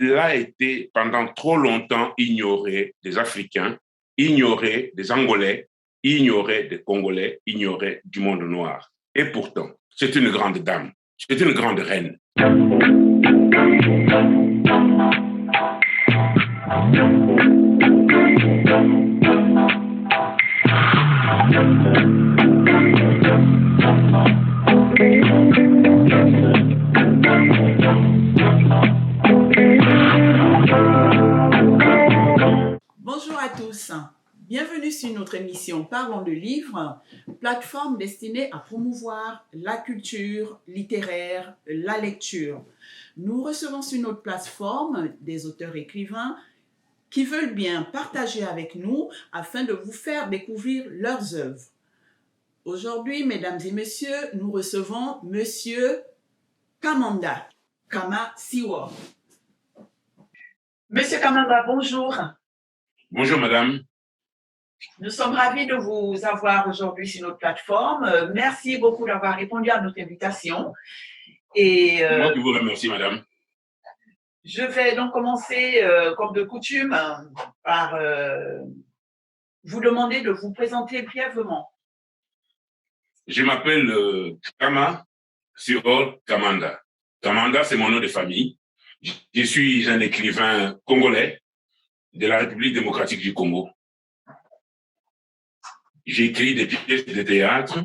a été pendant trop longtemps ignoré des Africains, ignoré des Angolais, ignoré des Congolais, ignoré du monde noir. Et pourtant, c'est une grande dame, c'est une grande reine. Bonjour à tous, bienvenue sur notre émission Parlons de livres, plateforme destinée à promouvoir la culture littéraire, la lecture. Nous recevons sur notre plateforme des auteurs écrivains qui veulent bien partager avec nous afin de vous faire découvrir leurs œuvres. Aujourd'hui, mesdames et messieurs, nous recevons Monsieur Kamanda, Kama Siwa. Monsieur Kamanda, bonjour. Bonjour, madame. Nous sommes ravis de vous avoir aujourd'hui sur notre plateforme. Merci beaucoup d'avoir répondu à notre invitation. Et moi qui vous remercie, madame. Je vais donc commencer, comme de coutume, par vous demander de vous présenter brièvement. Je m'appelle Kama Siwa Kamanda. Kamanda, c'est mon nom de famille. Je suis un écrivain congolais de la République démocratique du Congo. J'écris des pièces de théâtre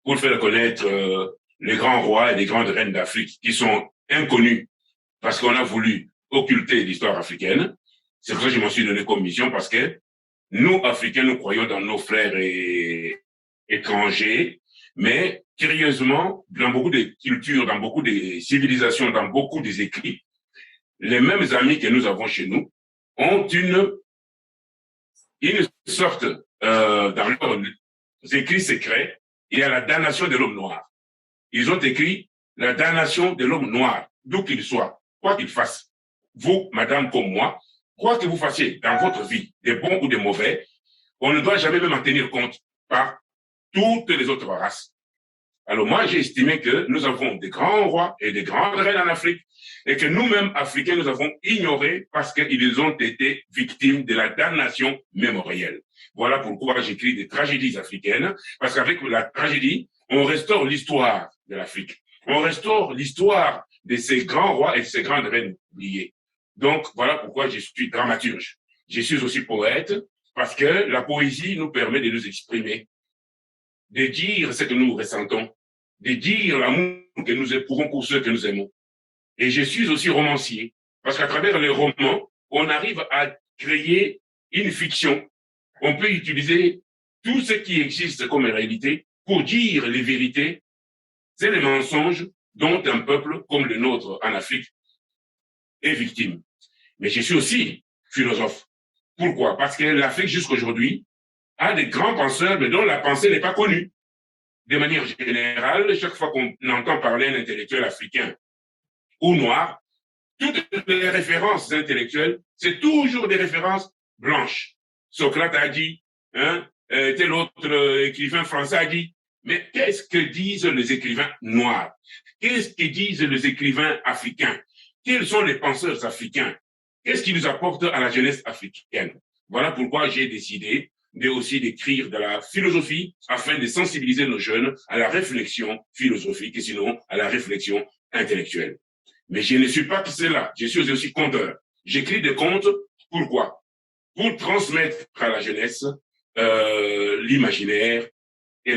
pour faire connaître les grands rois et les grandes reines d'Afrique qui sont inconnus parce qu'on a voulu occulter l'histoire africaine. C'est pour ça que je m'en suis donné comme mission, parce que nous, Africains, nous croyons dans nos frères étrangers, mais curieusement, dans beaucoup de cultures, dans beaucoup de civilisations, dans beaucoup des écrits, les mêmes amis que nous avons chez nous ont une sorte, dans leurs écrits secrets, il y a la damnation de l'homme noir. Ils ont écrit la damnation de l'homme noir, d'où qu'il soit, quoi qu'il fasse. Vous, madame, comme moi, quoi que vous fassiez dans votre vie, des bons ou des mauvais, on ne doit jamais même en tenir compte par toutes les autres races. Alors moi, j'ai estimé que nous avons des grands rois et des grandes reines en Afrique, et que nous-mêmes, Africains, nous avons ignoré parce qu'ils ont été victimes de la damnation mémorielle. Voilà pourquoi j'écris des tragédies africaines, parce qu'avec la tragédie, on restaure l'histoire de l'Afrique. On restaure l'histoire de ces grands rois et de ces grandes reines oubliées. Donc, voilà pourquoi je suis dramaturge. Je suis aussi poète, parce que la poésie nous permet de nous exprimer, de dire ce que nous ressentons, de dire l'amour que nous éprouvons pour ceux que nous aimons. Et je suis aussi romancier, parce qu'à travers les romans, on arrive à créer une fiction. On peut utiliser tout ce qui existe comme réalité pour dire les vérités et les mensonges dont un peuple comme le nôtre en Afrique est victime. Mais je suis aussi philosophe. Pourquoi? Parce que l'Afrique jusqu'aujourd'hui a des grands penseurs, mais dont la pensée n'est pas connue. De manière générale, chaque fois qu'on entend parler d'un intellectuel africain ou noir, toutes les références intellectuelles, c'est toujours des références blanches. Socrate a dit, tel autre écrivain français a dit, mais qu'est-ce que disent les écrivains noirs? Qu'est-ce que disent les écrivains africains? Quels sont les penseurs africains? Qu'est-ce qu'ils nous apportent à la jeunesse africaine? Voilà pourquoi j'ai décidé aussi d'écrire de la philosophie afin de sensibiliser nos jeunes à la réflexion philosophique et sinon à la réflexion intellectuelle. Mais je ne suis pas que cela, je suis aussi conteur. J'écris des contes, pourquoi? Pour transmettre à la jeunesse l'imaginaire et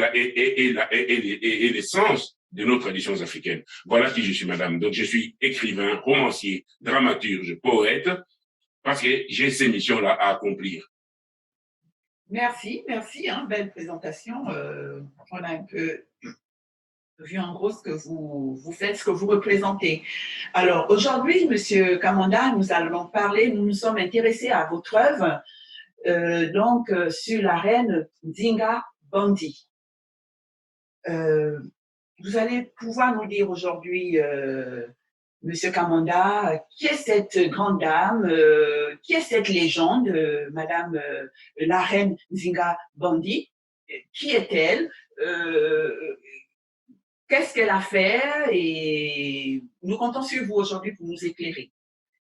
l'essence de nos traditions africaines. Voilà qui je suis, madame. Donc, je suis écrivain, romancier, dramaturge, poète, parce que j'ai ces missions-là à accomplir. Merci, belle présentation. On a un peu vu en gros ce que vous faites, ce que vous représentez. Alors, aujourd'hui, Monsieur Kamanda, nous nous sommes intéressés à votre œuvre, sur la reine Nzinga Bandi. Vous allez pouvoir nous dire aujourd'hui, Monsieur Kamanda, qui est cette grande dame, qui est cette légende, Madame la reine Nzinga Bandi, qui est-elle, qu'est-ce qu'elle a fait, et nous comptons sur vous aujourd'hui pour nous éclairer.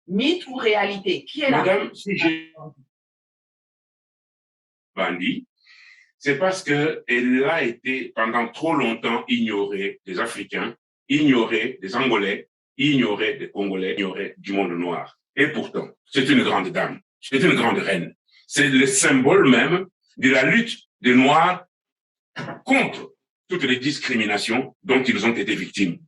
Mythe ou réalité? Qui est Madame, si j'ai bandit, c'est parce qu'elle a été pendant trop longtemps ignorée des Africains, ignorée des Angolais, ignorée des Congolais, ignorée du monde noir. Et pourtant, c'est une grande dame, c'est une grande reine. C'est le symbole même de la lutte des Noirs contre toutes les discriminations dont ils ont été victimes.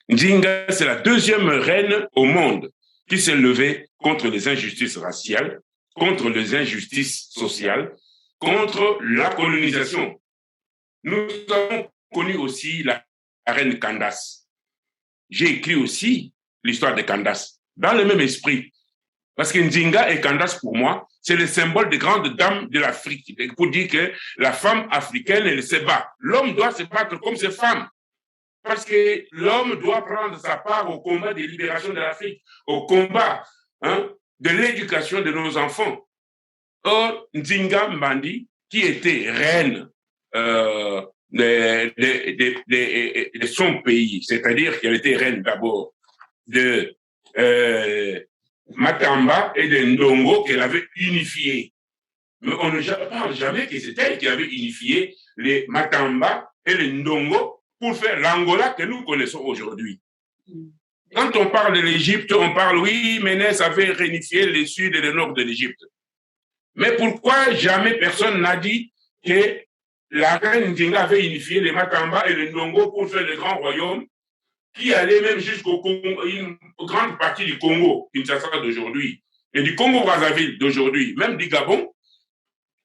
Ndinga, c'est la deuxième reine au monde qui s'est levée contre les injustices raciales, contre les injustices sociales, contre la colonisation. Nous avons connu aussi la reine Candace. J'ai écrit aussi l'histoire de Candace, dans le même esprit. Parce que Ndinga et Candace, pour moi, c'est le symbole des grandes dames de l'Afrique. Pour dire que la femme africaine, elle se bat. L'homme doit se battre comme ces femmes. Parce que l'homme doit prendre sa part au combat de libération de l'Afrique, au combat de l'éducation de nos enfants. Or, Ndinga Mbandi, qui était reine de son pays, c'est-à-dire qu'elle était reine d'abord de Matamba et de Ndongo qu'elle avait unifié. Mais on ne parle jamais que c'est elle qui avait unifié les Matamba et les Ndongo pour faire l'Angola que nous connaissons aujourd'hui. Quand on parle de l'Égypte, on parle, oui, Ménès avait réunifié le sud et le nord de l'Égypte. Mais pourquoi jamais personne n'a dit que la reine Ndinga avait unifié les Matamba et les Ndongo pour faire le grand royaume qui allait même jusqu'au Congo, une grande partie du Congo, Kinshasa d'aujourd'hui, et du Congo-Brazzaville d'aujourd'hui, même du Gabon,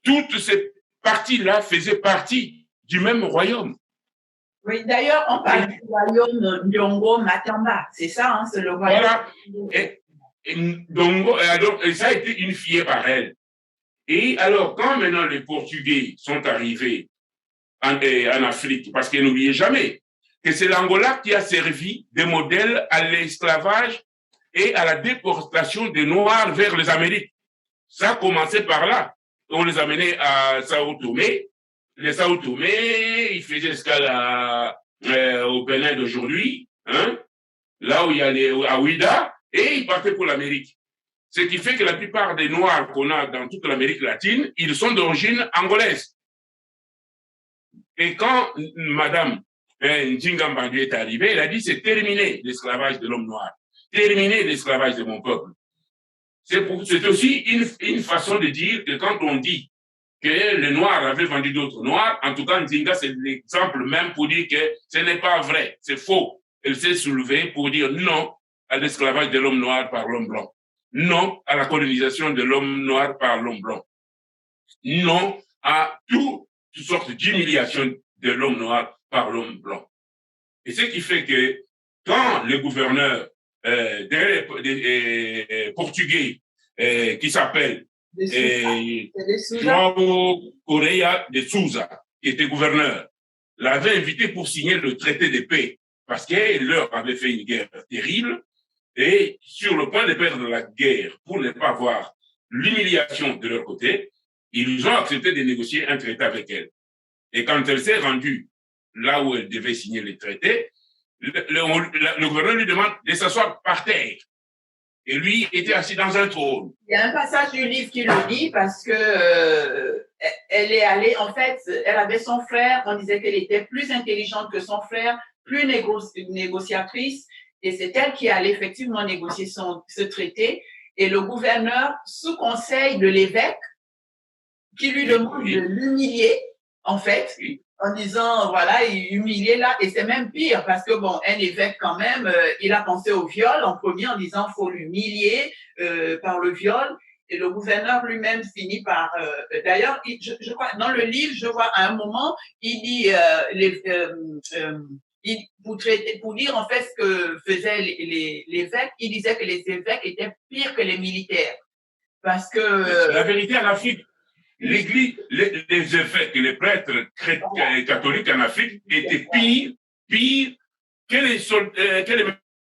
toutes ces parties-là faisaient partie du même royaume. Oui, d'ailleurs, on parle du royaume Ndongo-Matamba, c'est ça, hein, c'est le royaume. Voilà, et ça a été unifié par elle. Et alors, quand maintenant les Portugais sont arrivés en Afrique, parce que n'oubliez jamais que c'est l'Angola qui a servi de modèle à l'esclavage et à la déportation des Noirs vers les Amériques. Ça a commencé par là. On les amenait à Sao Tomé. Les Sao Tomé, ils faisaient escale au Bénin d'aujourd'hui, là où il y a à Ouida, et ils partaient pour l'Amérique. Ce qui fait que la plupart des Noirs qu'on a dans toute l'Amérique latine, ils sont d'origine angolaise. Et quand Madame Ndinga Mbandi est arrivée, elle a dit c'est terminé l'esclavage de l'homme noir, terminé l'esclavage de mon peuple. C'est aussi une façon de dire que quand on dit que les Noirs avaient vendu d'autres Noirs, en tout cas Ndinga c'est l'exemple même pour dire que ce n'est pas vrai, c'est faux. Elle s'est soulevée pour dire non à l'esclavage de l'homme noir par l'homme blanc. Non à la colonisation de l'homme noir par l'homme blanc. Non à toutes sortes d'humiliations de l'homme noir par l'homme blanc. Et ce qui fait que quand le gouverneur portugais qui s'appelle João Correia de Souza, qui était gouverneur, l'avait invité pour signer le traité de paix parce qu'il leur avait fait une guerre terrible. Et sur le point de perdre la guerre, pour ne pas voir l'humiliation de leur côté, ils ont accepté de négocier un traité avec elle. Et quand elle s'est rendue là où elle devait signer le traité, le gouverneur lui demande de s'asseoir par terre. Et lui était assis dans un trône. Il y a un passage du livre qui le dit parce que elle est allée, en fait, elle avait son frère, on disait qu'elle était plus intelligente que son frère, plus négociatrice. Et c'est elle qui allait effectivement négocier ce traité. Et le gouverneur, sous conseil de l'évêque, qui lui demande de l'humilier, en fait, en disant, voilà, il humilié là. Et c'est même pire, parce que, bon, un évêque, quand même, il a pensé au viol en premier, en disant, il faut l'humilier par le viol. Et le gouverneur lui-même finit par... D'ailleurs, je crois, dans le livre, je vois à un moment, il dit... pour dire en fait ce que faisaient les évêques, il disait que les évêques étaient pires que les militaires. Parce que... La vérité en Afrique, l'Église, les évêques, les prêtres catholiques en Afrique étaient pires que les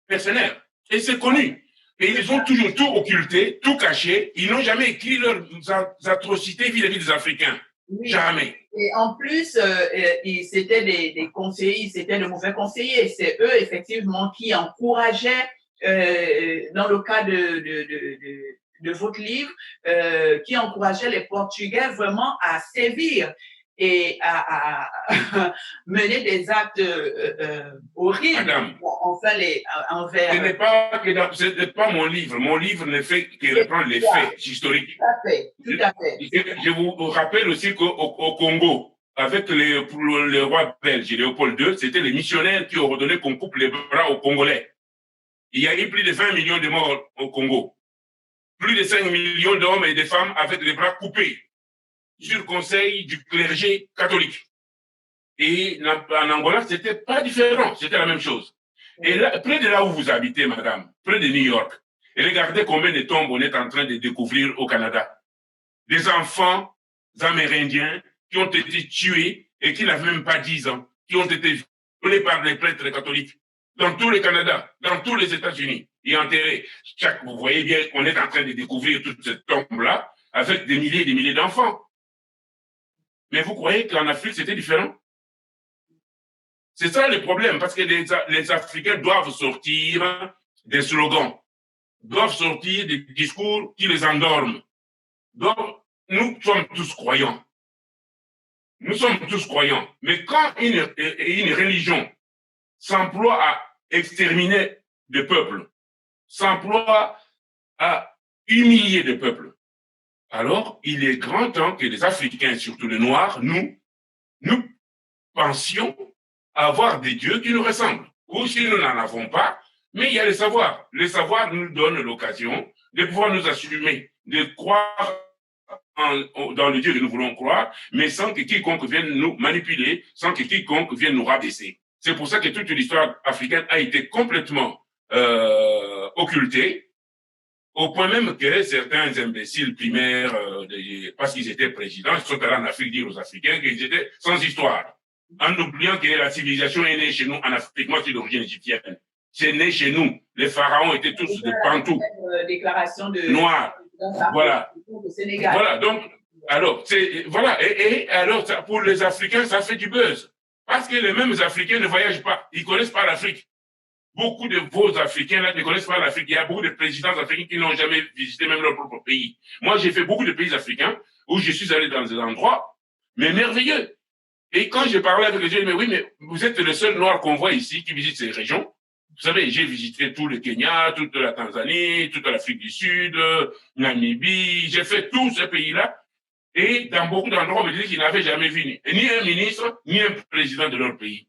mercenaires. Et c'est connu. Et ils ont toujours tout occulté, tout caché. Ils n'ont jamais écrit leurs atrocités vis-à-vis des Africains. Oui. Jamais. Et en plus, c'était des conseillers, c'était de mauvais conseillers. C'est eux, effectivement, qui encourageaient dans le cas de votre livre, qui encourageait les Portugais vraiment à sévir et à mener des actes horribles Madame, envers... ce n'est pas mon livre. Mon livre ne fait que reprendre les faits historiques. Tout à fait, tout à fait. Je vous rappelle aussi qu'au Congo, avec le roi belge Léopold II, c'était les missionnaires qui ont ordonné qu'on coupe les bras aux Congolais. Il y a eu plus de 20 millions de morts au Congo. Plus de 5 millions d'hommes et de femmes avec les bras coupés, sur conseil du clergé catholique. Et en Angola, c'était pas différent, c'était la même chose. Et là, près de là où vous habitez, madame, près de New York, et regardez combien de tombes on est en train de découvrir au Canada. Des enfants amérindiens qui ont été tués et qui n'avaient même pas 10 ans, qui ont été violés par les prêtres catholiques dans tout le Canada, dans tous les États-Unis, et enterrés. Vous voyez bien qu'on est en train de découvrir toute cette tombe-là avec des milliers d'enfants. Mais vous croyez qu'en Afrique, c'était différent? C'est ça le problème, parce que les Africains doivent sortir des slogans, doivent sortir des discours qui les endorment. Donc, nous sommes tous croyants. Nous sommes tous croyants. Mais quand une religion s'emploie à exterminer des peuples, s'emploie à humilier des peuples, alors il est grand temps que les Africains, surtout les Noirs, nous pensions avoir des dieux qui nous ressemblent. Ou si nous n'en avons pas, mais il y a le savoir. Le savoir nous donne l'occasion de pouvoir nous assumer, de croire dans le Dieu que nous voulons croire, mais sans que quiconque vienne nous manipuler, sans que quiconque vienne nous rabaisser. C'est pour ça que toute l'histoire africaine a été complètement occultée, au point même que certains imbéciles primaires, parce qu'ils étaient présidents, ils sont allés en Afrique dire aux Africains qu'ils étaient sans histoire, en oubliant que la civilisation est née chez nous en Afrique. Moi, je suis d'origine égyptienne. C'est né chez nous. Les pharaons étaient tous des pantous, déclaration de noirs. Voilà. Voilà, donc, alors, voilà. Et alors, pour les Africains, ça fait du buzz. Parce que les mêmes Africains ne voyagent pas. Ils ne connaissent pas l'Afrique. Beaucoup de vos Africains là ne connaissent pas l'Afrique. Il y a beaucoup de présidents africains qui n'ont jamais visité même leur propre pays. Moi, j'ai fait beaucoup de pays africains où je suis allé dans des endroits, mais merveilleux. Et quand je parlais avec les gens, mais oui, mais vous êtes le seul noir qu'on voit ici qui visite ces régions. Vous savez, j'ai visité tout le Kenya, toute la Tanzanie, toute l'Afrique du Sud, Namibie. J'ai fait tous ces pays-là. Et dans beaucoup d'endroits, on me disait qu'ils n'avaient jamais vu ni un ministre, ni un président de leur pays.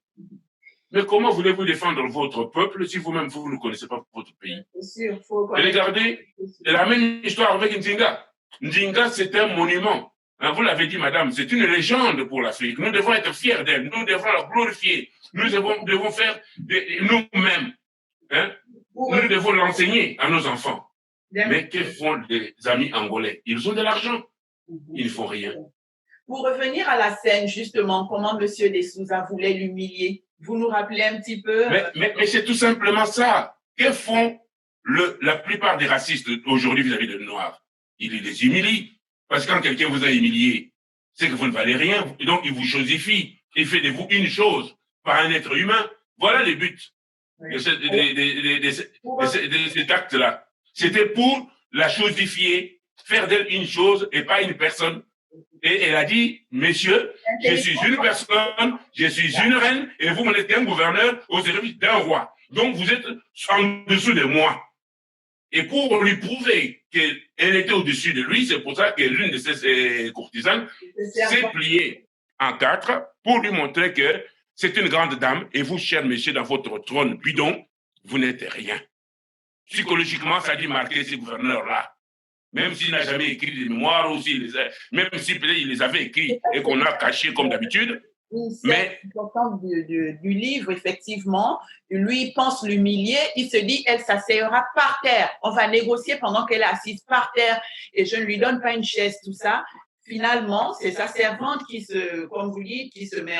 Mais comment voulez-vous défendre votre peuple si vous-même, vous ne connaissez pas votre pays? C'est sûr, et regardez, la même histoire avec Nzinga. Nzinga, c'est un monument. Vous l'avez dit, madame, c'est une légende pour l'Afrique. Nous devons être fiers d'elle. Nous devons la glorifier. Nous devons faire nous-mêmes. Hein? Nous devons l'enseigner à nos enfants. Mais que font les amis angolais? Ils ont de l'argent. Ils ne font rien. Pour revenir à la scène, justement, comment M. De Souza voulait l'humilier, vous nous rappelez un petit peu... Mais c'est tout simplement ça. Que font la plupart des racistes aujourd'hui vis-à-vis des Noirs? Ils les humilient. Parce que quand quelqu'un vous a humilié, c'est que vous ne valez rien. Et donc, il vous chosifie. Il fait de vous une chose par un être humain. Voilà le but de cet acte-là. C'était pour la chosifier, faire d'elle une chose et pas une personne. Et elle a dit, messieurs, je suis une personne, je suis une reine, et vous êtes un gouverneur au service d'un roi. Donc, vous êtes en dessous de moi. Et pour lui prouver qu'elle était au-dessus de lui, c'est pour ça que l'une de ses courtisanes s'est pliée en 4 pour lui montrer que c'est une grande dame, et vous, cher monsieur, dans votre trône bidon, vous n'êtes rien. Psychologiquement, ça a dû marquer ces gouverneurs-là. Même s'il n'a jamais écrit des mémoires, même si peut-être il les avait écrits et qu'on a cachés comme d'habitude. Mais important du livre, effectivement, lui pense l'humilier, il se dit, elle s'asseyera par terre, on va négocier pendant qu'elle est assise par terre et je ne lui donne pas une chaise, tout ça. Finalement, c'est sa servante qui se, comme vous dites, qui se met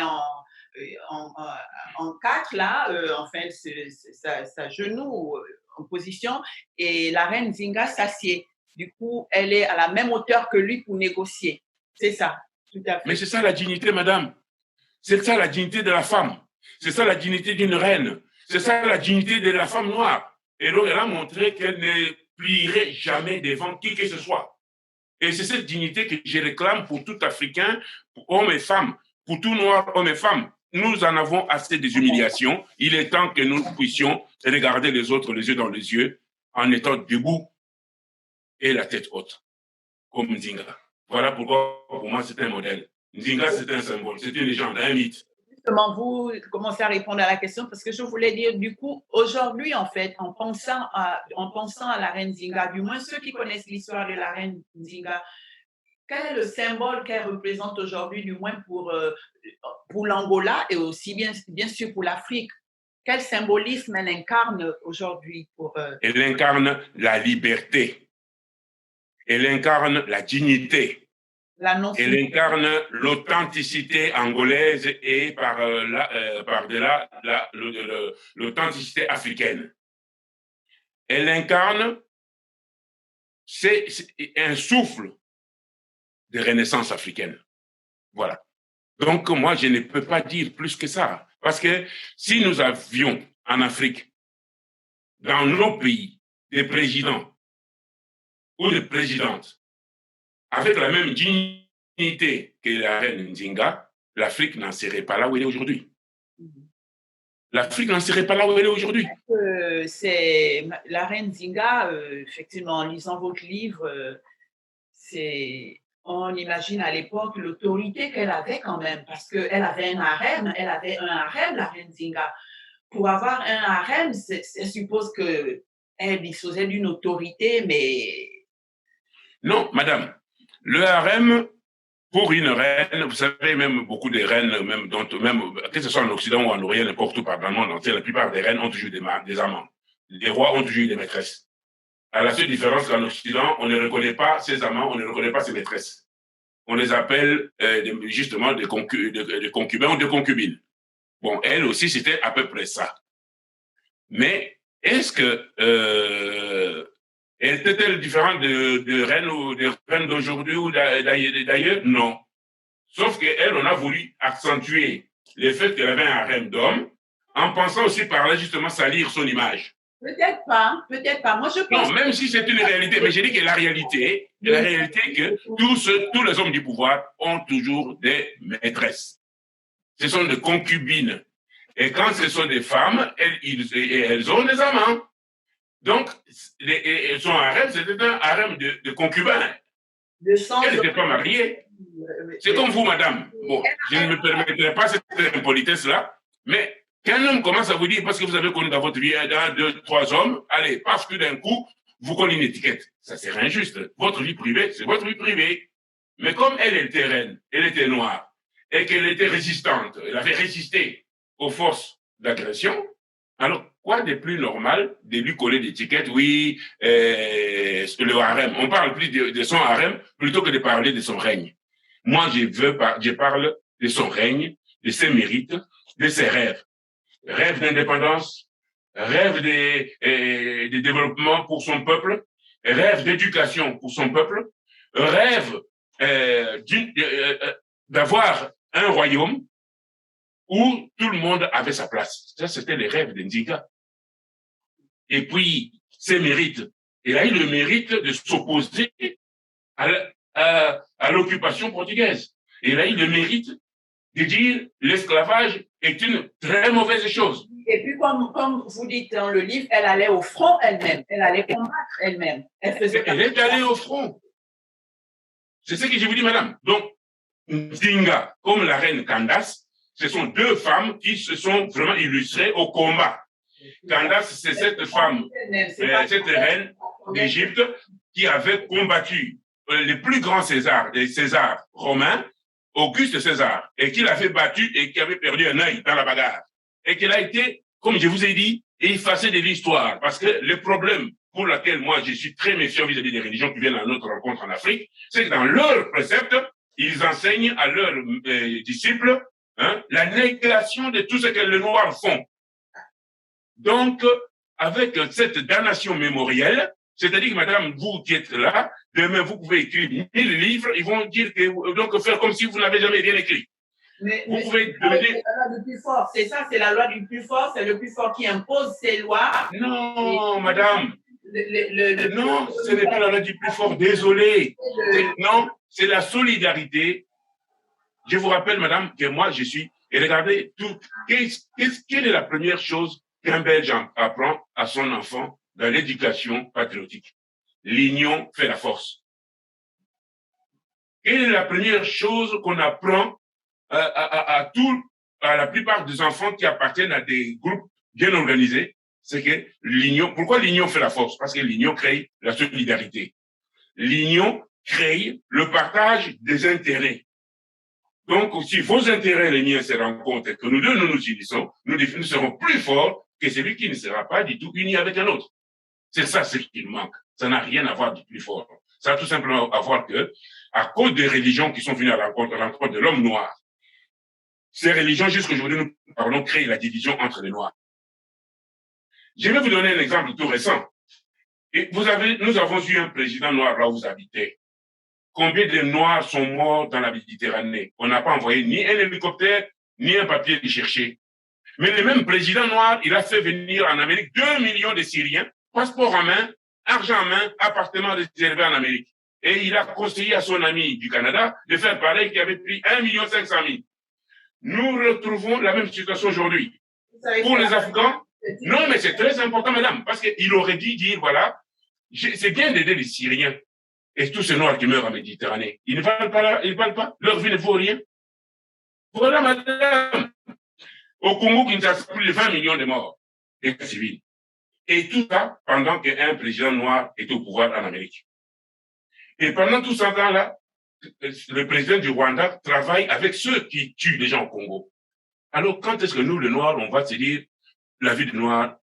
en 4 là, enfin, sa genou en position et la reine Zinga s'assied. Du coup, elle est à la même hauteur que lui pour négocier. C'est ça, tout à fait. Mais c'est ça la dignité, madame. C'est ça la dignité de la femme. C'est ça la dignité d'une reine. C'est ça la dignité de la femme noire. Et donc, elle a montré qu'elle ne plierait jamais devant qui que ce soit. Et c'est cette dignité que je réclame pour tout Africain, pour hommes et femmes, pour tout Noir, hommes et femmes. Nous en avons assez des humiliations. Il est temps que nous puissions regarder les autres les yeux dans les yeux en étant debout et la tête haute, comme Nzinga. Voilà pourquoi, pour moi, c'est un modèle. Nzinga, c'est un symbole, c'est une légende, un mythe. Justement, vous commencez à répondre à la question parce que je voulais dire, du coup, aujourd'hui, en fait, en pensant à la reine Nzinga, du moins ceux qui connaissent l'histoire de la reine Nzinga, quel est le symbole qu'elle représente aujourd'hui, du moins pour l'Angola et aussi bien sûr pour l'Afrique? Quel symbolisme elle incarne aujourd'hui pour... Elle incarne la liberté. Elle incarne la dignité. Elle incarne l'authenticité angolaise et par-delà l'authenticité africaine. Elle incarne c'est un souffle de renaissance africaine. Voilà. Donc, moi, je ne peux pas dire plus que ça. Parce que si nous avions en Afrique, dans nos pays, des présidents ou des présidentes avec la même dignité que la reine Nzinga, l'Afrique n'en serait pas là où elle est aujourd'hui. L'Afrique n'en serait pas là où elle est aujourd'hui. C'est la reine Nzinga, effectivement, en lisant votre livre, on imagine à l'époque l'autorité qu'elle avait quand même, parce qu'elle avait un harem, la reine Nzinga. Pour avoir un harem, elle suppose qu'elle disposait d'une autorité, mais... Non, madame. Le harem, pour une reine, vous savez, même beaucoup de reines, même que ce soit en Occident ou en Orient, n'importe où, dans le monde entier, la plupart des reines ont toujours des amants. Les rois ont toujours eu des maîtresses. À la seule différence qu'en Occident, on ne reconnaît pas ses amants, on ne reconnaît pas ses maîtresses. On les appelle justement des concubins ou des concubines. Bon, elle aussi, c'était à peu près ça. Mais est-ce que était-elle différente de reines ou de reines d'aujourd'hui ou d'ailleurs? Non. Sauf qu'elle, on a voulu accentuer le fait qu'elle avait un harem d'hommes en pensant aussi par là justement salir son image. Peut-être pas. Moi, je pense... Non, même si c'est une réalité, mais j'ai dit que la réalité que tous les hommes du pouvoir ont toujours des maîtresses. Ce sont des concubines. Et quand ce sont des femmes, elles ont des amants. Donc, son harem, c'était un harem de concubins. Elle n'était pas mariée. C'est comme vous, madame. Bon, je ne me permettrai pas cette impolitesse-là, mais quand un homme commence à vous dire, parce que vous avez connu dans votre vie un, deux, trois hommes, allez, parce que d'un coup, vous collez une étiquette. Ça, c'est injuste. Votre vie privée, c'est votre vie privée. Mais comme elle était reine, elle était noire, et qu'elle était résistante, elle avait résisté aux forces d'agression, alors, quoi de plus normal de lui coller d'étiquette, oui, le harem. On parle plus de son harem plutôt que de parler de son règne. Moi, je parle de son règne, de ses mérites, de ses rêves. Rêve d'indépendance, rêve de développement pour son peuple, rêve d'éducation pour son peuple, rêve d'avoir un royaume où tout le monde avait sa place. Ça, c'était les rêves de Nzinga. Et puis, ses mérites. Il a eu le mérite de s'opposer à l'occupation portugaise. Il a eu le mérite de dire l'esclavage est une très mauvaise chose. Et puis, comme vous dites dans le livre, elle allait au front elle-même. Elle allait combattre elle-même. Elle est allée au front. C'est ce que je vous dis, madame. Donc, Nzinga, comme la reine Candace, ce sont deux femmes qui se sont vraiment illustrées au combat. Candace, c'est cette femme, cette reine d'Égypte qui avait combattu les plus grands Césars, les Césars romains, Auguste César, et qui l'avait battu et qui avait perdu un œil dans la bagarre. Et qu'elle a été, comme je vous ai dit, effacée de l'histoire. Parce que le problème pour lequel moi je suis très méfiant vis-à-vis des religions qui viennent à notre rencontre en Afrique, c'est que dans leurs préceptes, ils enseignent à leurs disciples la négation de tout ce que les Noirs font. Donc, avec cette damnation mémorielle, c'est-à-dire que madame, vous qui êtes là, demain vous pouvez écrire 1000 livres, ils vont dire que, donc faire comme si vous n'avez jamais rien écrit. Vous pouvez devenir... C'est la loi du plus fort. C'est ça, c'est la loi du plus fort. C'est le plus fort qui impose ses lois. Non, madame. Non, ce n'est pas la loi du plus fort. Désolé. Non, c'est la solidarité. Je vous rappelle, madame, que moi, je suis... Et regardez, quelle est la première chose qu'un Belge apprend à son enfant dans l'éducation patriotique? L'union fait la force. Quelle est la première chose qu'on apprend à la plupart des enfants qui appartiennent à des groupes bien organisés? C'est que l'union, pourquoi l'union fait la force? Parce que l'union crée la solidarité. L'union crée le partage des intérêts. Donc, si vos intérêts, les miens, se rencontrent et que nous deux, nous nous unissons, nous serons plus forts que celui qui ne sera pas du tout uni avec un autre. C'est ça ce qui manque. Ça n'a rien à voir du plus fort. Ça a tout simplement à voir que, à cause des religions qui sont venues à la rencontre de l'homme noir, ces religions, jusqu'aujourd'hui, nous parlons créer la division entre les Noirs. Je vais vous donner un exemple tout récent. Et nous avons eu un président noir là où vous habitez. Combien de Noirs sont morts dans la Méditerranée? On n'a pas envoyé ni un hélicoptère, ni un papier les chercher. Mais le même président noir, il a fait venir en Amérique 2 millions de Syriens, passeport en main, argent en main, appartement réservé en Amérique. Et il a conseillé à son ami du Canada de faire pareil, qui avait pris 1 500 000. Nous retrouvons la même situation aujourd'hui. Pour les Afghans, non, mais c'est très important, madame, parce qu'il aurait dû dire, voilà, c'est bien d'aider les Syriens et tous ces Noirs qui meurent en Méditerranée. Ils ne valent pas, leur vie ne vaut rien. Voilà, madame. Au Congo, Kinshasa, plus de 20 millions de morts des civils. Et tout ça pendant qu'un président noir était au pouvoir en Amérique. Et pendant tout ce temps-là, le président du Rwanda travaille avec ceux qui tuent les gens au Congo. Alors, quand est-ce que nous, les Noirs, on va se dire la vie du Noir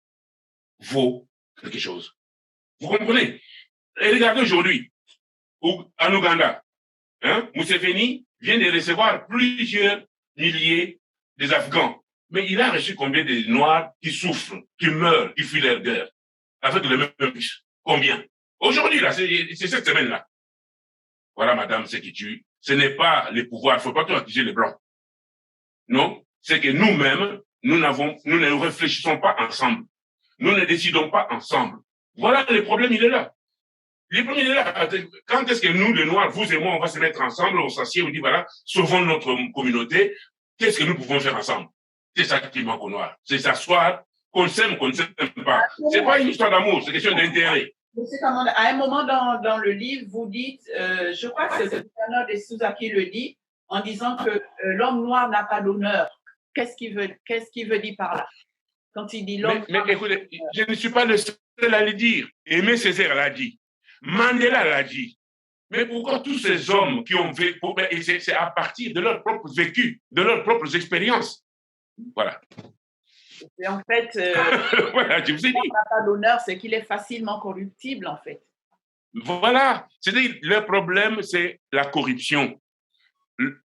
vaut quelque chose? Vous comprenez? Et regardez aujourd'hui, en Ouganda, Museveni vient de recevoir plusieurs milliers des Afghans. Mais il a reçu combien de Noirs qui souffrent, qui meurent, qui fuient leur guerre, avec le même bus? Combien? Aujourd'hui, là, c'est cette semaine-là. Voilà, madame, ce qui tue. Ce n'est pas les pouvoirs, il ne faut pas tout accuser les Blancs. Non, c'est que nous-mêmes, nous ne réfléchissons pas ensemble. Nous ne décidons pas ensemble. Voilà, le problème, il est là. Le problème, il est là. Quand est-ce que nous, les Noirs, vous et moi, on va se mettre ensemble, on s'assied, on dit, voilà, sauvons notre communauté, qu'est-ce que nous pouvons faire ensemble? C'est ça qui manque aux Noirs. C'est s'asseoir, qu'on s'aime, qu'on ne s'aime pas. C'est pas une histoire d'amour, c'est question d'intérêt. À un moment dans le livre, vous dites, je crois que c'est Bernard de Souza qui le dit, en disant que l'homme noir n'a pas d'honneur. Qu'est-ce qu'il veut dire par là? Quand il dit l'homme noir. Mais écoutez, je ne suis pas le seul à le dire. Aimé Césaire l'a dit. Mandela l'a dit. Mais pourquoi tous ces hommes qui ont vécu, c'est à partir de leur propre vécu, de leurs propres expériences. Voilà. Et en fait, voilà, je vous ai dit. n'a pas d'honneur, c'est qu'il est facilement corruptible, en fait. Voilà. C'est-à-dire, le problème, c'est la corruption.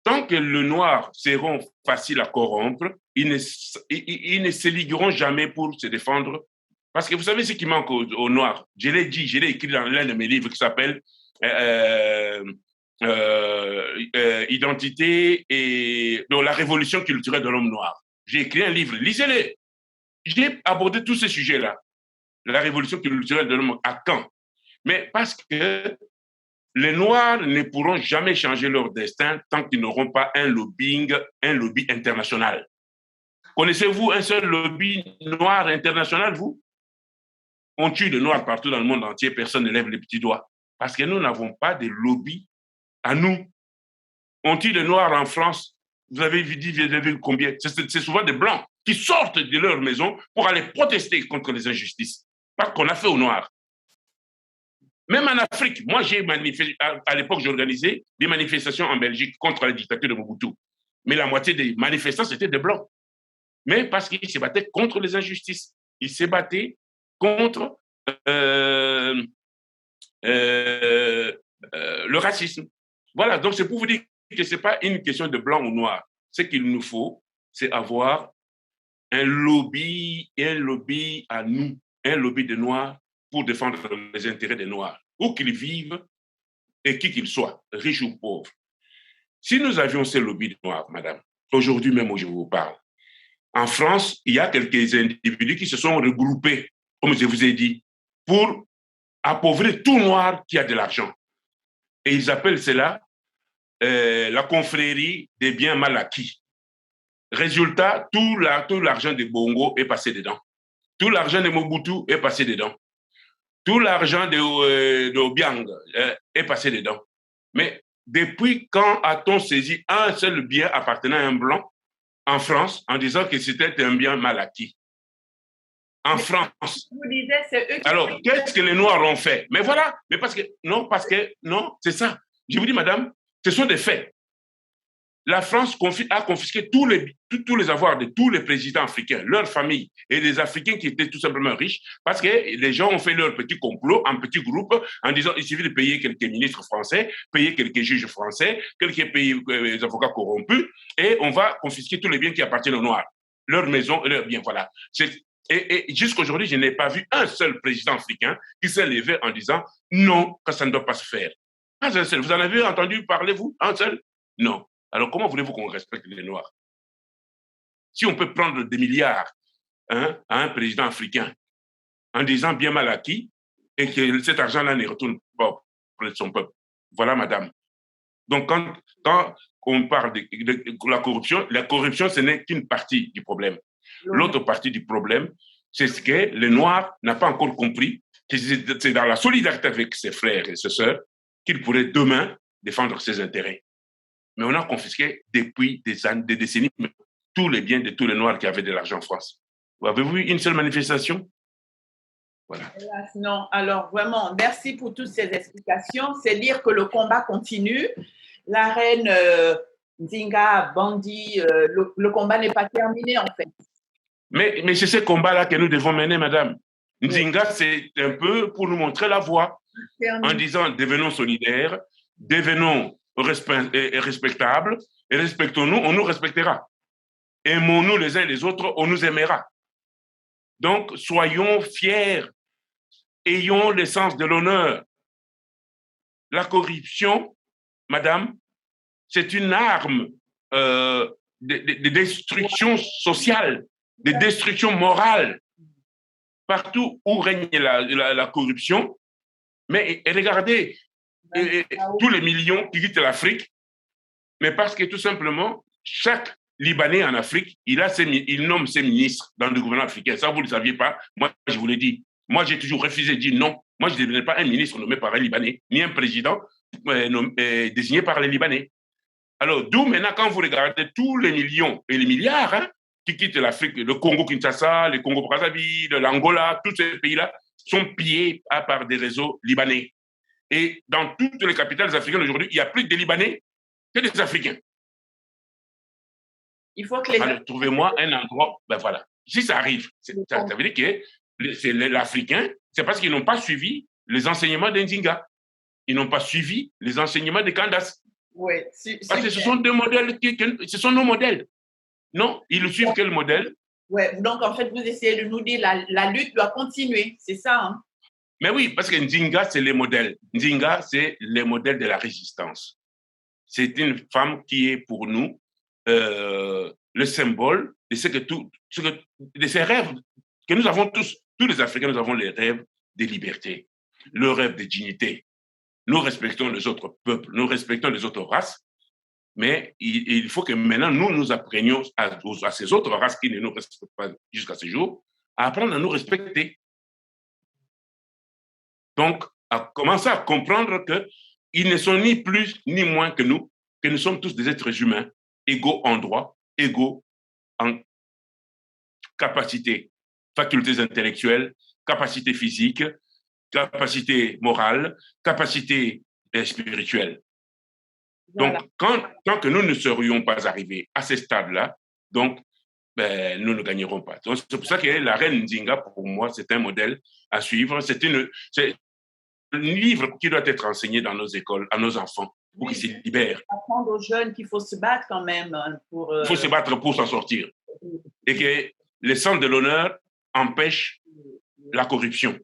Tant que les Noirs seront faciles à corrompre, ils ne se ligueront jamais pour se défendre. Parce que vous savez ce qui manque aux Noirs. Je l'ai dit, je l'ai écrit dans l'un de mes livres qui s'appelle Identité et la révolution culturelle de l'homme noir. J'ai écrit un livre, lisez-le. J'ai abordé tous ces sujets-là. La révolution culturelle de l'homme à quand? Mais parce que les Noirs ne pourront jamais changer leur destin tant qu'ils n'auront pas un lobby international. Connaissez-vous un seul lobby noir international, vous? On tue les Noirs partout dans le monde entier, personne ne lève les petits doigts. Parce que nous n'avons pas de lobby à nous. On tue les Noirs en France. Vous avez vu combien? C'est souvent des Blancs qui sortent de leur maison pour aller protester contre les injustices. Parce qu'on a fait aux Noirs. Même en Afrique, moi, à l'époque, j'organisais des manifestations en Belgique contre la dictature de Mobutu. Mais la moitié des manifestants, c'était des Blancs. Mais parce qu'ils se battaient contre les injustices. Ils se battaient contre le racisme. Voilà, donc c'est pour vous dire que ce n'est pas une question de blanc ou noir. Ce qu'il nous faut, c'est avoir un lobby à nous, un lobby de Noirs pour défendre les intérêts des Noirs, où qu'ils vivent et qui qu'ils soient, riches ou pauvres. Si nous avions ce lobby de Noirs, madame, aujourd'hui même où je vous parle. En France, il y a quelques individus qui se sont regroupés, comme je vous ai dit, pour appauvrir tout noir qui a de l'argent. Et ils appellent cela la confrérie des biens mal acquis. Résultat, tout l'argent de Bongo est passé dedans. Tout l'argent de Mobutu est passé dedans. Tout l'argent de Obiang est passé dedans. Mais depuis quand a-t-on saisi un seul bien appartenant à un blanc en France en disant que c'était un bien mal acquis? En France. Vous disiez, c'est eux qui... Alors, qu'est-ce que les Noirs ont fait? Mais voilà, mais parce que, non, c'est ça. Je vous dis, madame, ce sont des faits. La France a confisqué tous les avoirs de tous les présidents africains, leurs familles et les Africains qui étaient tout simplement riches, parce que les gens ont fait leur petit complot en petits groupes en disant il suffit de payer quelques ministres français, payer quelques juges français, quelques avocats corrompus, et on va confisquer tous les biens qui appartiennent aux Noirs, leurs maisons et leurs biens. Voilà. Et jusqu'à aujourd'hui, je n'ai pas vu un seul président africain qui s'est levé en disant non, que ça ne doit pas se faire. Un seul. Vous en avez entendu parler, vous? Un seul? Non. Alors, comment voulez-vous qu'on respecte les Noirs? Si on peut prendre des milliards à un président africain en disant bien mal acquis et que cet argent-là ne retourne pas auprès de son peuple. Voilà, madame. Donc, quand on parle de la corruption, ce n'est qu'une partie du problème. L'autre partie du problème, c'est ce que les Noirs n'ont pas encore compris, que c'est dans la solidarité avec ses frères et ses sœurs qu'ils pourraient demain défendre ses intérêts. Mais on a confisqué depuis des décennies tous les biens de tous les Noirs qui avaient de l'argent en France. Avez-vous vu une seule manifestation? Voilà. Non, alors vraiment, merci pour toutes ces explications. C'est dire que le combat continue. La reine Nzinga, Bandi, le combat n'est pas terminé en fait. Mais c'est ce combat-là que nous devons mener, madame. Nzinga, c'est un peu pour nous montrer la voie en disant devenons solidaires, devenons respectables et respectons-nous, on nous respectera. Aimons-nous les uns les autres, on nous aimera. Donc, soyons fiers, ayons le sens de l'honneur. La corruption, madame, c'est une arme de destruction sociale, de destruction morale. Partout où règne la corruption, mais regardez, tous les millions qui quittent l'Afrique, mais parce que tout simplement, chaque Libanais en Afrique, il nomme ses ministres dans le gouvernement africain. Ça, vous ne le saviez pas. Moi, je vous l'ai dit. Moi, j'ai toujours refusé de dire non. Moi, je ne deviendrai pas un ministre nommé par un Libanais, ni un président désigné par les Libanais. Alors, d'où maintenant, quand vous regardez tous les millions et les milliards qui quittent l'Afrique, le Congo-Kinshasa, le Congo-Brazzaville, l'Angola, tous ces pays-là sont pillés par des réseaux libanais. Et dans toutes les capitales africaines aujourd'hui, il y a plus de Libanais que des Africains. Il faut que les... Alors, trouvez-moi un endroit, ben voilà. Si ça arrive, ça veut dire que c'est l'Africain, c'est parce qu'ils n'ont pas suivi les enseignements d'Nzinga. Ils n'ont pas suivi les enseignements de Candace. Oui, parce que ce sont des modèles, ce sont nos modèles. Non, ils ne suivent quel modèle? Oui, donc en fait, vous essayez de nous dire la lutte doit continuer, c'est ça, hein? Mais oui, parce que Nzinga, c'est les modèles. Nzinga, c'est les modèles de la résistance. C'est une femme qui est pour nous le symbole de de ces rêves que nous avons tous les Africains, nous avons les rêves de liberté, le rêve de dignité. Nous respectons les autres peuples, nous respectons les autres races, mais il faut que maintenant nous apprenions à ces autres races qui ne nous respectent pas jusqu'à ce jour, à apprendre à nous respecter. Donc, à commencer à comprendre qu'ils ne sont ni plus ni moins que nous sommes tous des êtres humains, égaux en droit, égaux en capacité, facultés intellectuelles, capacité physique, capacité morale, capacité spirituelle. Voilà. Donc, tant que nous ne serions pas arrivés à ce stade-là, donc, nous ne gagnerons pas. Donc, c'est pour ça que la reine Nzinga, pour moi, c'est un modèle à suivre. C'est un livre qui doit être enseigné dans nos écoles, à nos enfants, pour qu'ils se libèrent. Apprendre aux jeunes qu'il faut se battre quand même. Il faut se battre pour s'en sortir. Et que le sens de l'honneur empêche la corruption.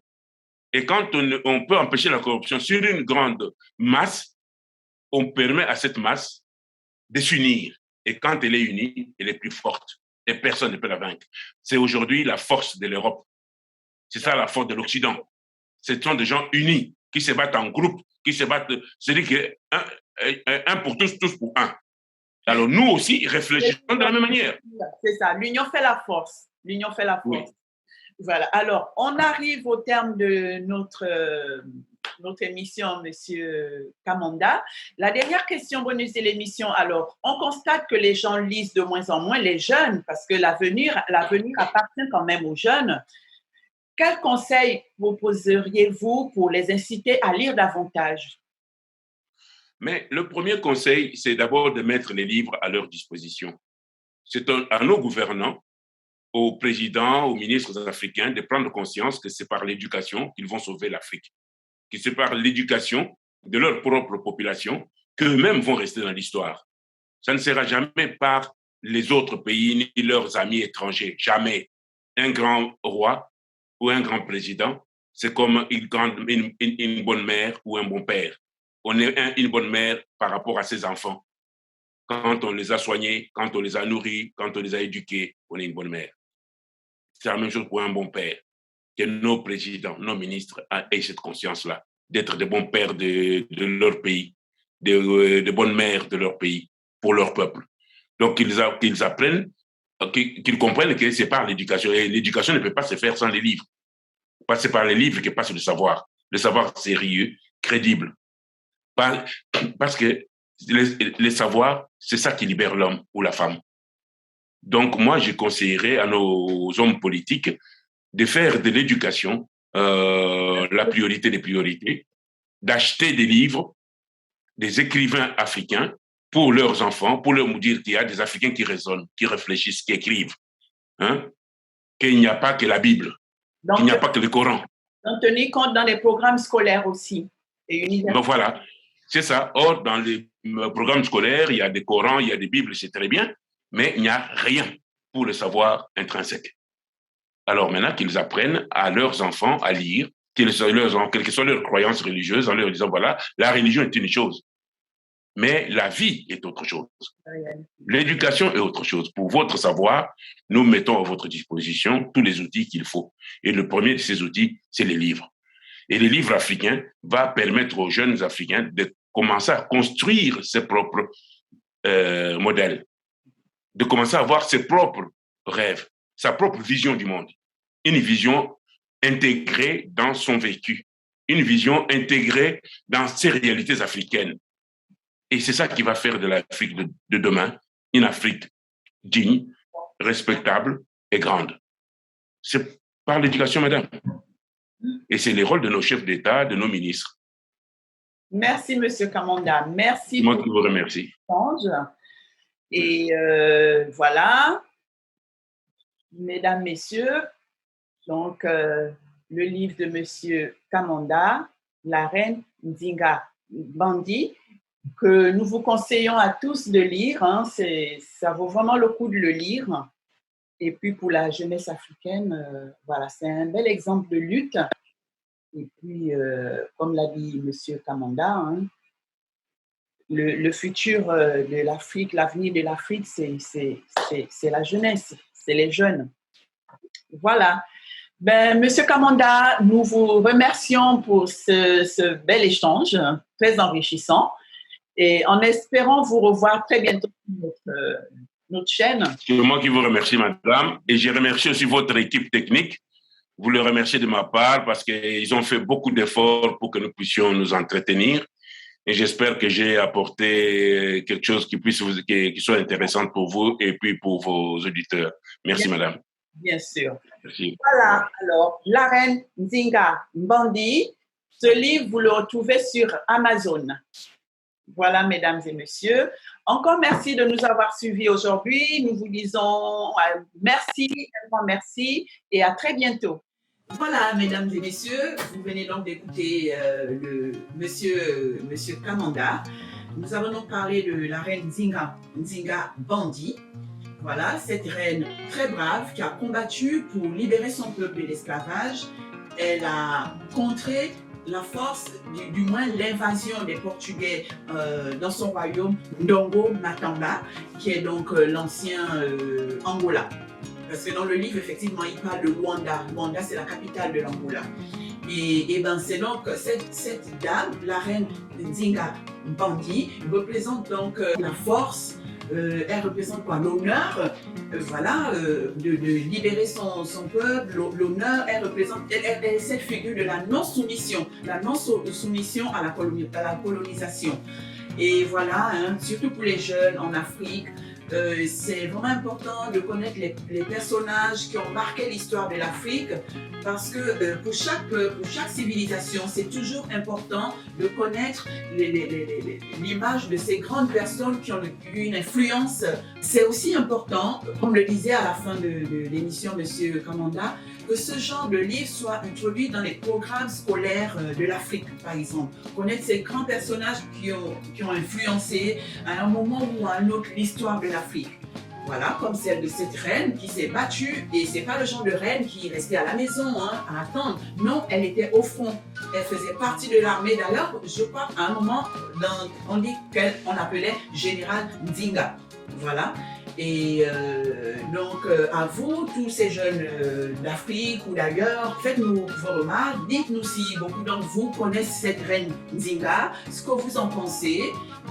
Et quand on peut empêcher la corruption sur une grande masse, on permet à cette masse de s'unir Et quand elle est unie, elle est plus forte. Et personne ne peut la vaincre. C'est aujourd'hui la force de l'Europe. C'est ça la force de l'Occident. Ce sont des gens unis, qui se battent en groupe, qui se battent. C'est-à-dire que un pour tous, tous pour un. Alors nous aussi, réfléchissons de la même manière. C'est ça, l'union fait la force. L'union fait la force. Oui. Voilà, alors on arrive au terme de notre émission, Monsieur Kamanda. La dernière question bonus de l'émission, alors, on constate que les gens lisent de moins en moins, les jeunes, parce que l'avenir appartient quand même aux jeunes. Quels conseils proposeriez-vous pour les inciter à lire davantage? Mais le premier conseil, c'est d'abord de mettre les livres à leur disposition. C'est à nos gouvernants, aux présidents, aux ministres africains de prendre conscience que c'est par l'éducation qu'ils vont sauver l'Afrique, que c'est par l'éducation de leur propre population qu'eux-mêmes vont rester dans l'histoire. Ça ne sera jamais par les autres pays ni leurs amis étrangers, jamais. Un grand roi ou un grand président, c'est comme une bonne mère ou un bon père. On est une bonne mère par rapport à ses enfants. Quand on les a soignés, quand on les a nourris, quand on les a éduqués, on est une bonne mère. C'est la même chose pour un bon père. Que nos présidents, nos ministres aient cette conscience-là, d'être de bons pères de leur pays, de bonnes mères de leur pays, pour leur peuple. Donc, qu'ils apprennent, qu'ils comprennent que c'est par l'éducation. Et l'éducation ne peut pas se faire sans les livres. C'est par les livres que passe le savoir. Le savoir sérieux, crédible. Parce que les savoirs, c'est ça qui libère l'homme ou la femme. Donc, moi, je conseillerais à nos hommes politiques de faire de l'éducation la priorité des priorités, d'acheter des livres, des écrivains africains pour leurs enfants, pour leur dire qu'il y a des Africains qui raisonnent, qui réfléchissent, qui écrivent, hein? Qu'il n'y a pas que la Bible, qu'il n'y a pas que le Coran. Donc, tenir compte dans les programmes scolaires aussi. Et universitaires. Donc voilà, c'est ça. Or, dans les programmes scolaires, il y a des Corans, il y a des Bibles, c'est très bien, mais il n'y a rien pour le savoir intrinsèque. Alors maintenant qu'ils apprennent à leurs enfants à lire, quelles que soient leurs croyances religieuses, en leur disant, voilà, la religion est une chose, mais la vie est autre chose. L'éducation est autre chose. Pour votre savoir, nous mettons à votre disposition tous les outils qu'il faut. Et le premier de ces outils, c'est les livres. Et les livres africains vont permettre aux jeunes Africains de commencer à construire ses propres modèles, de commencer à avoir ses propres rêves, sa propre vision du monde. Une vision intégrée dans son vécu, une vision intégrée dans ses réalités africaines. Et c'est ça qui va faire de l'Afrique de demain une Afrique digne, respectable et grande. C'est par l'éducation, madame. Et c'est le rôle de nos chefs d'État, de nos ministres. Merci, M. Kamanda. Merci. Moi qui vous remercie. Et voilà, mesdames, messieurs, donc le livre de M. Kamanda, La Reine Nzinga Bandi, que nous vous conseillons à tous de lire. Hein, ça vaut vraiment le coup de le lire. Et puis pour la jeunesse africaine, voilà, c'est un bel exemple de lutte. Et puis, comme l'a dit M. Kamanda, hein, le futur de l'Afrique, l'avenir de l'Afrique, c'est la jeunesse, c'est les jeunes. Voilà. Ben, Monsieur Kamanda, nous vous remercions pour ce bel échange très enrichissant et en espérant vous revoir très bientôt sur notre chaîne. C'est moi qui vous remercie, madame, et je remercie aussi votre équipe technique. Vous le remerciez de ma part parce qu'ils ont fait beaucoup d'efforts pour que nous puissions nous entretenir. Et j'espère que j'ai apporté quelque chose qui soit intéressant pour vous et puis pour vos auditeurs. Merci, madame. Bien sûr. Merci. Voilà, alors, La Reine Nzinga Bandi, ce livre, vous le retrouvez sur Amazon. Voilà, mesdames et messieurs. Encore merci de nous avoir suivis aujourd'hui. Nous vous disons merci, un grand merci et à très bientôt. Voilà, mesdames et messieurs, vous venez donc d'écouter le monsieur Kamanda. Nous avons donc parlé de la reine Nzinga Bandi. Voilà, cette reine très brave qui a combattu pour libérer son peuple de l'esclavage. Elle a contré la force, du moins l'invasion des Portugais dans son royaume, Ndongo Matamba, qui est donc l'ancien Angola. Parce que dans le livre, effectivement, il parle de Luanda. Luanda, c'est la capitale de l'Angola. Et ben, c'est donc cette dame, la reine Ndinga Bandi, représente donc la force. Elle représente quoi? L'honneur, voilà, de libérer son peuple. L'honneur, elle représente elle est cette figure de la non-soumission à la colonisation. Et voilà, hein, surtout pour les jeunes en Afrique, c'est vraiment important de connaître les personnages qui ont marqué l'histoire de l'Afrique, parce que pour chaque civilisation, c'est toujours important de connaître l'image de ces grandes personnes qui ont eu une influence. C'est aussi important, comme le disait à la fin de l'émission M. Kamanda, que ce genre de livre soit introduit dans les programmes scolaires de l'Afrique, par exemple. Connaître ces grands personnages qui ont influencé à un moment ou à un autre l'histoire de l'Afrique. Voilà, comme celle de cette reine qui s'est battue, et c'est pas le genre de reine qui restait à la maison à attendre. Non, elle était au front. Elle faisait partie de l'armée. D'ailleurs, je crois qu'à un moment, on dit qu'on appelait général Ndinga. Voilà. Et donc, à vous, tous ces jeunes d'Afrique ou d'ailleurs, faites-nous vos remarques. Dites-nous si beaucoup d'entre vous connaissent cette reine Ndinga, ce que vous en pensez,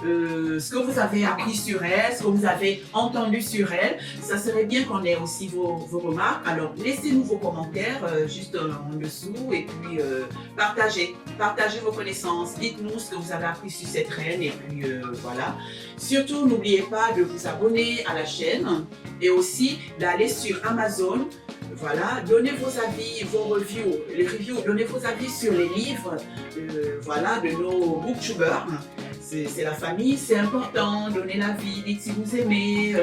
ce que vous avez appris sur elle, ce que vous avez entendu sur elle. Ça serait bien qu'on ait aussi vos remarques. Alors, laissez-nous vos commentaires juste en dessous et puis partagez vos connaissances. Dites-nous ce que vous avez appris sur cette reine et puis voilà. Surtout, n'oubliez pas de vous abonner à la chaîne et aussi d'aller sur Amazon. Voilà, donnez vos avis, vos reviews, donnez vos avis sur les livres voilà, de nos booktubers. C'est la famille, c'est important, donnez l'avis, dites si vous aimez,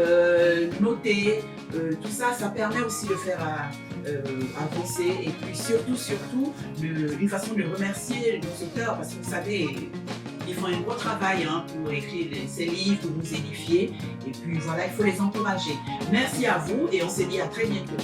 notez, tout ça, ça permet aussi de faire avancer et puis surtout, une façon de remercier nos auteurs parce que vous savez, ils font un gros travail pour écrire ces livres, pour nous édifier et puis voilà, il faut les encourager. Merci à vous et on se dit à très bientôt.